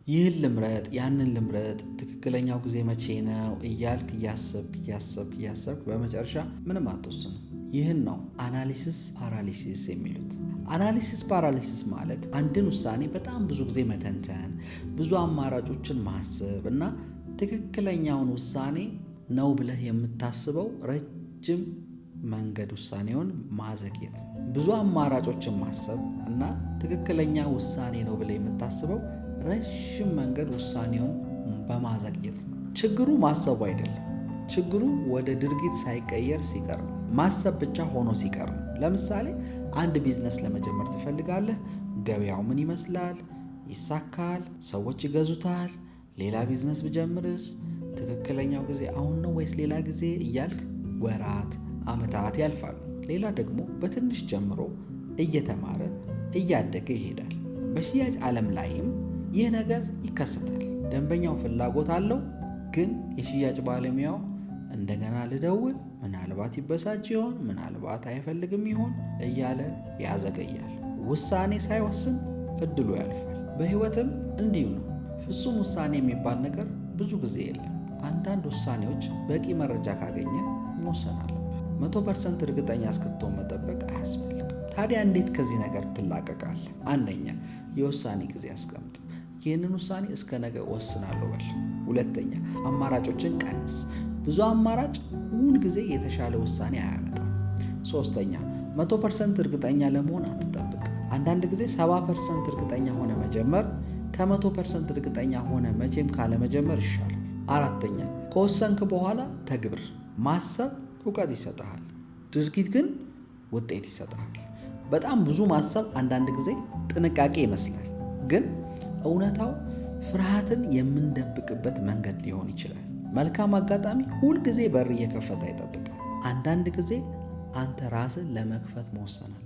ይህን ልምረጥ ያንን ልምረጥ ትክክለኛው ጊዜ መቼ ነው እያልክ እያሰብክ በመጨረሻ ምንም አትወስንም። ይህን ነው አናሊሲስ ፓራሊሲስ የሚሉት። አናሊሲስ ፓራሊሲስ ማለት አንድን ውሳኔ በጣም ብዙ ጊዜ መተንተን፣ ብዙ አማራጮችን ማሰብ እና ትክክለኛውን ውሳኔ ነው ብለህ የምታስበው ረጅም መንገድ ውሳኔውን ማዘግየት። ብዙ አማራጮችን ማሰብ እና ትክክለኛ ውሳኔ ነው ብለህ የምታስበው ረጅም መንገድ ውሳኔውን በማዘግየት። ችግሩ ማሰቡ አይደለም፣ ችግሩ ወደ ድርጊት ሳይቀየር ሲቀር ነው። ማሰብ ብቻ ሆኖ ሲቀር ነው። ለምሳሌ አንድ ቢዝነስ ለመጀመር ትፈልጋለህ። ገበያው ምን ይመስላል? ይሳካል? ሰዎች ይገዙታል? ሌላ ቢዝነስ ብጀምርስ? ትክክለኛው ጊዜ አሁን ነው ወይስ ሌላ ጊዜ እያልክ ወራት፣ ዓመታት ያልፋሉ። ሌላ ደግሞ በትንሽ ጀምሮ እየተማረ እያደገ ይሄዳል። በሽያጭ ዓለም ላይም ይህ ነገር ይከሰታል። ደንበኛው ፍላጎት አለው፣ ግን የሽያጭ ባለሙያው እንደገና ልደውል፣ ምናልባት ይበሳጭ ይሆን፣ ምናልባት አይፈልግም ይሆን እያለ ያዘገያል። ውሳኔ ሳይወስን እድሉ ያልፋል። በሕይወትም እንዲሁ ነው። ፍጹም ውሳኔ የሚባል ነገር ብዙ ጊዜ የለም። አንዳንድ ውሳኔዎች በቂ መረጃ ካገኘ መወሰን አለብህ። 100% እርግጠኛ እስክትሆን መጠበቅ አያስፈልግም። ታዲያ እንዴት ከዚህ ነገር ትላቀቃለህ? አንደኛ፣ የውሳኔ ጊዜ አስቀምጥ። ይህንን ውሳኔ እስከ ነገ ወስናለሁ በል። ሁለተኛ፣ አማራጮችን ቀንስ። ብዙ አማራጭ ሁል ጊዜ የተሻለ ውሳኔ አያመጣም። ሶስተኛ፣ 100% እርግጠኛ ለመሆን አትጠብቅ። አንዳንድ ጊዜ 70% እርግጠኛ ሆነ መጀመር ከ100% እርግጠኛ ሆነ መቼም ካለመጀመር ይሻላል። አራተኛ፣ ከወሰንክ በኋላ ተግብር። ማሰብ እውቀት ይሰጥሃል፣ ድርጊት ግን ውጤት ይሰጥሃል። በጣም ብዙ ማሰብ አንዳንድ ጊዜ ጥንቃቄ ይመስላል፣ ግን እውነታው ፍርሃትን የምንደብቅበት መንገድ ሊሆን ይችላል። መልካም አጋጣሚ ሁል ጊዜ በር እየከፈተ ይጠብቃል። አንዳንድ ጊዜ አንተ ራስን ለመክፈት መወሰናል።